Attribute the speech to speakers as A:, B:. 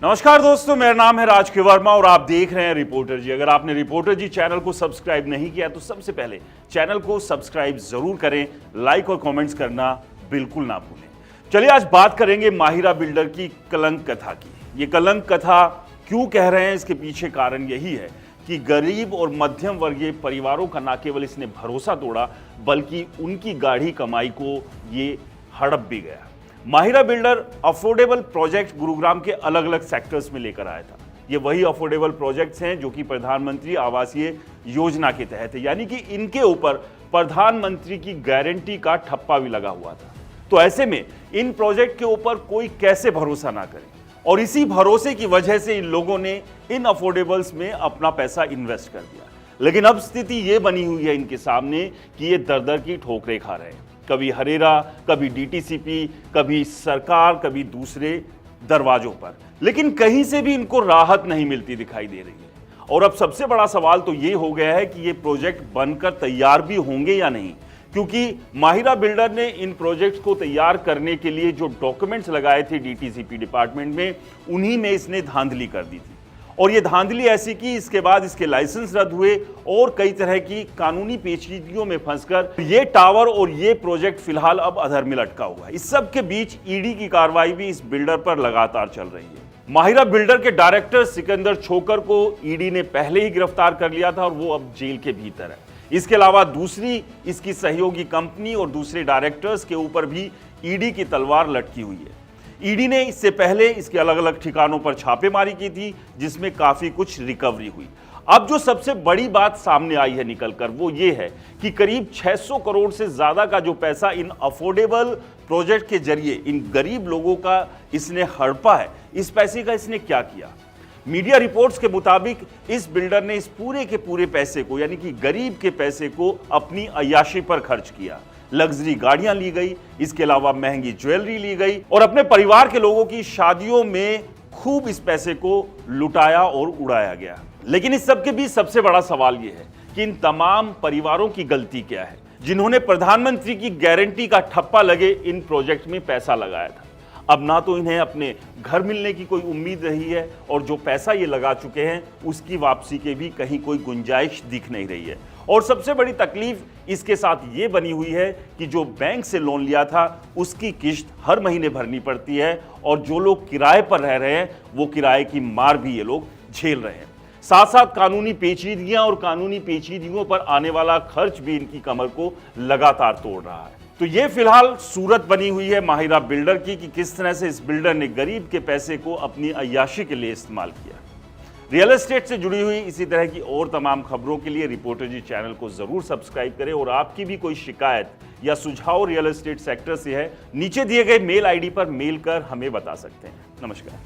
A: नमस्कार दोस्तों, मेरा नाम है राज के वर्मा और आप देख रहे हैं रिपोर्टर जी। अगर आपने रिपोर्टर जी चैनल को सब्सक्राइब नहीं किया तो सबसे पहले चैनल को सब्सक्राइब जरूर करें, लाइक और कमेंट्स करना बिल्कुल ना भूलें। चलिए आज बात करेंगे माहिरा बिल्डर की कलंक कथा की। ये कलंक कथा क्यों कह रहे हैं, इसके पीछे कारण यही है कि गरीब और मध्यम वर्गीय परिवारों का न केवल इसने भरोसा तोड़ा बल्कि उनकी गाढ़ी कमाई को ये हड़प भी गया। Mahira builder affordable project Gurugram के अलग अलग सेक्टर्स में लेकर आया था। ये वही अफोर्डेबल प्रोजेक्ट्स हैं जो कि प्रधानमंत्री आवासीय योजना के तहत है, यानी कि इनके ऊपर प्रधानमंत्री की गारंटी का ठप्पा भी लगा हुआ था। तो ऐसे में इन प्रोजेक्ट के ऊपर कोई कैसे भरोसा ना करे, और इसी भरोसे की वजह से इन लोगों ने इन अफोर्डेबल्स में अपना पैसा इन्वेस्ट कर दिया। लेकिन अब स्थिति ये बनी हुई है इनके सामने कि ये दर-दर की ठोकरें खा रहे हैं। कभी हरेरा, कभी डीटीसीपी, कभी सरकार, कभी दूसरे दरवाजों पर, लेकिन कहीं से भी इनको राहत नहीं मिलती दिखाई दे रही है। और अब सबसे बड़ा सवाल तो ये हो गया है कि ये प्रोजेक्ट बनकर तैयार भी होंगे या नहीं, क्योंकि माहिरा बिल्डर ने इन प्रोजेक्ट्स को तैयार करने के लिए जो डॉक्यूमेंट्स लगाए थे डीटीसीपी डिपार्टमेंट में, उन्हीं में इसने धांधली कर दी थी। और ये धांधली ऐसी की, इसके बाद इसके लाइसेंस रद्द हुए और कई तरह की कानूनी पेचीदगियों में फंसकर ये टावर और ये प्रोजेक्ट फिलहाल अब अधर में लटका हुआ है। इस सब के बीच ईडी की कार्रवाई भी इस बिल्डर पर लगातार चल रही है। माहिरा बिल्डर के डायरेक्टर सिकंदर छोकर को ईडी ने पहले ही गिरफ्तार कर लिया था और वो अब जेल के भीतर है। इसके अलावा दूसरी इसकी सहयोगी कंपनी और दूसरे डायरेक्टर्स के ऊपर भी ईडी की तलवार लटकी हुई है। ईडी ने इससे पहले इसके अलग अलग ठिकानों पर छापेमारी की थी, जिसमें काफी कुछ रिकवरी हुई। अब जो सबसे बड़ी बात सामने आई है निकलकर, वो ये है कि करीब 600 करोड़ से ज्यादा का जो पैसा इन अफोर्डेबल प्रोजेक्ट के जरिए इन गरीब लोगों का इसने हड़पा है, इस पैसे का इसने क्या किया। मीडिया रिपोर्ट्स के मुताबिक इस बिल्डर ने इस पूरे के पूरे पैसे को, यानी कि गरीब के पैसे को, अपनी अय्याशी पर खर्च किया। लग्जरी गाड़ियां ली गई, इसके अलावा महंगी ज्वेलरी ली गई और अपने परिवार के लोगों की शादियों में खूब इस पैसे को लुटाया और उड़ाया गया। लेकिन इस सब के बीच सबसे बड़ा सवाल यह है कि इन तमाम परिवारों की गलती क्या है जिन्होंने प्रधानमंत्री की गारंटी का ठप्पा लगे इन प्रोजेक्ट में पैसा लगाया था। अब ना तो इन्हें अपने घर मिलने की कोई उम्मीद रही है और जो पैसा ये लगा चुके हैं उसकी वापसी के भी कहीं कोई गुंजाइश दिख नहीं रही है। और सबसे बड़ी तकलीफ इसके साथ ये बनी हुई है कि जो बैंक से लोन लिया था उसकी किश्त हर महीने भरनी पड़ती है और जो लोग किराए पर रह रहे हैं वो किराए की मार भी ये लोग झेल रहे हैं। साथ साथ कानूनी पेचीदगियां और कानूनी पेचीदगियों पर आने वाला खर्च भी इनकी कमर को लगातार तोड़ रहा है। तो ये फिलहाल सूरत बनी हुई है माहिरा बिल्डर की कि किस तरह से इस बिल्डर ने गरीब के पैसे को अपनी अय्याशी के लिए इस्तेमाल किया। रियल एस्टेट से जुड़ी हुई इसी तरह की और तमाम खबरों के लिए रिपोर्टर जी चैनल को जरूर सब्सक्राइब करें और आपकी भी कोई शिकायत या सुझाव रियल एस्टेट सेक्टर से है, नीचे दिए गए मेल आईडी पर मेल कर हमें बता सकते हैं। नमस्कार।